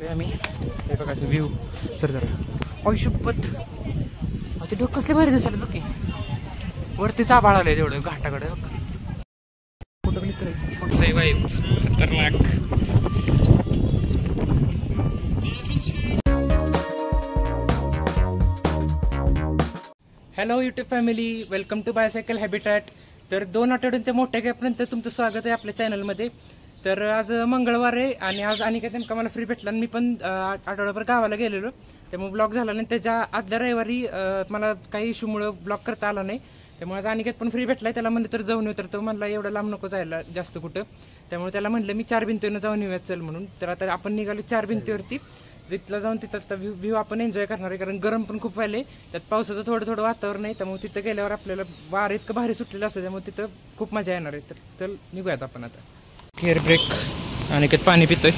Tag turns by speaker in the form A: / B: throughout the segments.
A: आम्ही हे बघा व्ह्यू सर जरा आयुष्यपत ते डोक कसले भारी दिसत बघ की वरतीच आभाळ आलंय तेवढं घाटाकडे फोटो क्लिक करायचं खतरनाक. Hello YouTube family, welcome to bicycle habitat. तर 2 आठवड्यांच्या मोठ्या गॅपनंतर तुमचं स्वागत आहे आपल्या चॅनलमध्ये. तर आज मंगळवार आहे आणि आज अनिकेत नेमका मला फ्री भेटला आणि मी पण आठवड्याभर गावाला गेलेलो, त्यामुळे ब्लॉग झाला नाही. त्याच्या आदल्या रविवारी मला काही इश्यूमुळं ब्लॉग करता आला नाही, त्यामुळे आज अनिकेत पण फ्री भेटला. त्याला म्हणलं तर जाऊन येऊ, तर तो म्हणला एवढं लांब नको जायला जास्त कुठं, त्यामुळे त्याला म्हणलं मी 4 भिंतीवरनं जाऊन येऊयात चल म्हणून. तर आता आपण निघालो 4 भिंतीवरती. तिथला जाऊन तिथं व्ह्यू आपण एन्जॉय करणार आहे, कारण गरम पण खूप व्हायले, त्यात पावसाचं थोडं थोडं वातावरण आहे, त्यामुळे तिथं गेल्यावर आपल्याला वार इतकं भारी सुटलेलं असतं, त्यामुळे तिथं खूप मजा येणार आहे. तर चल निघूयात आपण आता. हेअर ब्रेक अनिकेत पाणी पितोय,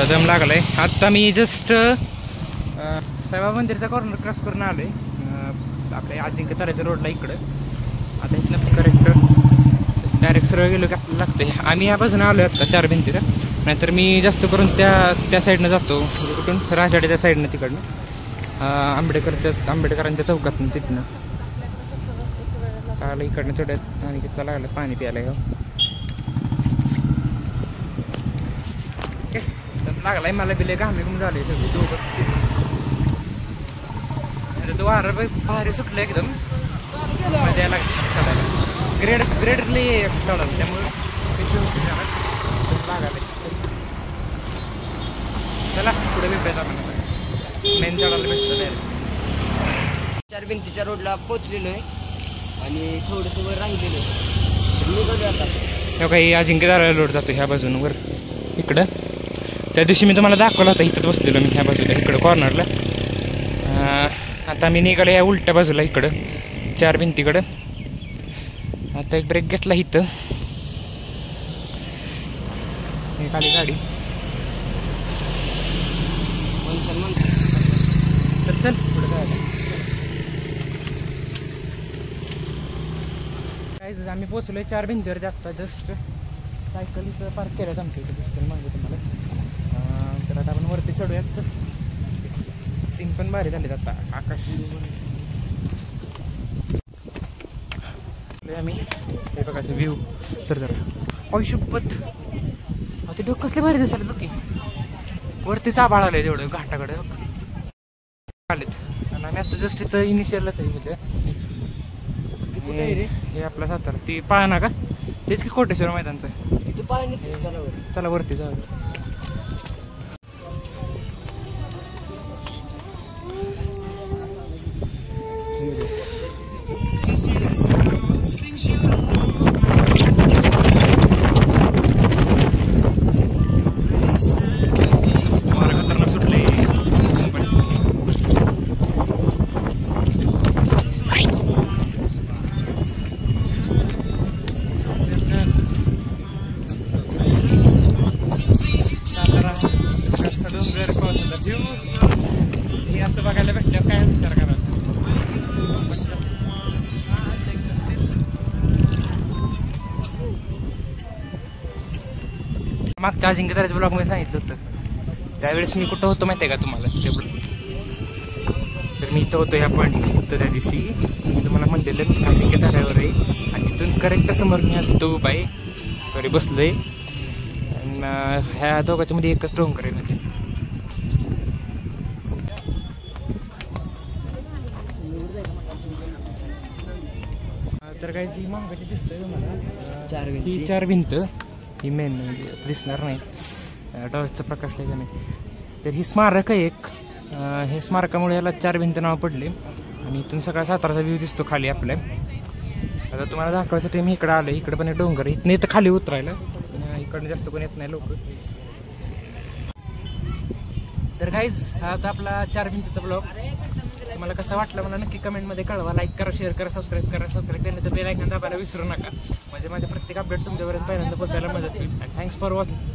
A: दम लागलाय. आत्ता मी जस्ट साईबाबा मंदिरचा कॉर्नर क्रॉस करून आलो आहे आपल्या अजिंक्य ताऱ्याच्या रोडला इकडं. आता इथनं करेक्ट डायरेक्ट सरळ गेलो की आपल्याला लागतंय. आम्ही या बाजूने आलो आहे आत्ता 4 भिंतीला, नाहीतर मी जास्त करून त्या साईडनं जातो, कुठून राजाडी त्या साईडनं, तिकडनं आंबेडकरांच्या चौकातून तिथनं आलं इकडनं थोड्यात. आणि तिथला लागलं पाणी प्यायला लागलाय मला बिले घामे घुम झाले सगळे दोघं. तो वार भारी सुटलं एकदम, मजा यायला लागली चढायला. ग्रेडली चढायला, त्यामुळे लागायला. चला पुढे भेटायचं आपण मेन चढायला भेटतं डायरेक्ट.
B: 4 भिंतीच्या रोडला पोचलेलो आहे आणि थोडंसं वर राहिलेलो निघालो आता.
A: काही अजिंक्य ताऱ्याला रोड जातो ह्या बाजून वर इकडं. त्या दिवशी मी तुम्हाला दाखवला होता, इथंच बसलेलो मी ह्या बाजूला इकडं कॉर्नरला. आता मी निघालो या उलट्या बाजूला इकडं 4 भिंतीकडं. आता एक ब्रेक घेतला इथं, हे खाली गाडी. तर चल पुढे जायला. काय आम्ही पोचलोय 4 भिंतीवरती आत्ता जस्ट. सायकल इथं पार्क केल्यात आमच्या इथं दिसतं मागे तुम्हाला. तर आता आपण वरती चढूयात. सीन पण भारी झालेत आता. आकाश आम्ही हे बघा व्ह्यू सर जरा आयुष्यपत ते डोक कसले भारी दिसत बघ की वरतीच आभाळ आलंय तेवढं घाटाकडे आलेत. आणि आम्ही आता जस्ट इथं इनिशियललाच आहे ह्याच्या. हे आपला सातारा ती पाळणा का, तेच की कोटेश्वर मैदानचं. चला वरती जाऊ. हे असं बघायला भेटलं काय विचार करा. मागच्या अजिंक्य ताऱ्याच्या ब्लॉगमध्ये सांगितलं होतं, त्यावेळेस मी कुठं होतो माहिती आहे का तुम्हाला? तर मी इथं होतो ह्या पॉईंट होतो त्या दिवशी. मी तुम्हाला म्हणलेलं अजिंक्य ताऱ्यावर आहे, आणि तिथून करेक्ट समोर मी आज तो उभा आहे, घरी बसलोय. आणि ह्या दोघांच्या मध्ये एकच डोंगर आहे म्हणजे. तर काय जी मागाची दिसतंय तुम्हाला 4 भिंत ही मेन म्हणजे दिसणार नाही, टॉर्चचा प्रकाश आहे का नाही. तर ही स्मारक आहे एक. हे स्मारकामुळे याला 4 भिंत नाव पडले. आणि इथून सगळा साताराचा व्ह्यू दिसतो खाली आपल्या. आता तुम्हाला दाखवायसाठी मी इकडं आलो. इकडं पण एक डोंगर आहे, इथं इथं खाली उतरायला. इकडनं जास्त कोण येत नाही लोक. तर गाईज हा आता आपला 4 भिंतीचा ब्लॉग तुम्हाला कसा वाटला मला नक्की कमेंटमध्ये कळवा. लाईक करा, शेअर करा, सबस्क्राईब करा. सबस्क्राईब केल्यानंतर बेल आयकॉन दाबायला विसरू नका, म्हणजे माझे प्रत्येक अपडेट तुमच्यापर्यंत पहिल्यांदा पोहोचायला मदत होईल. Thanks for watching.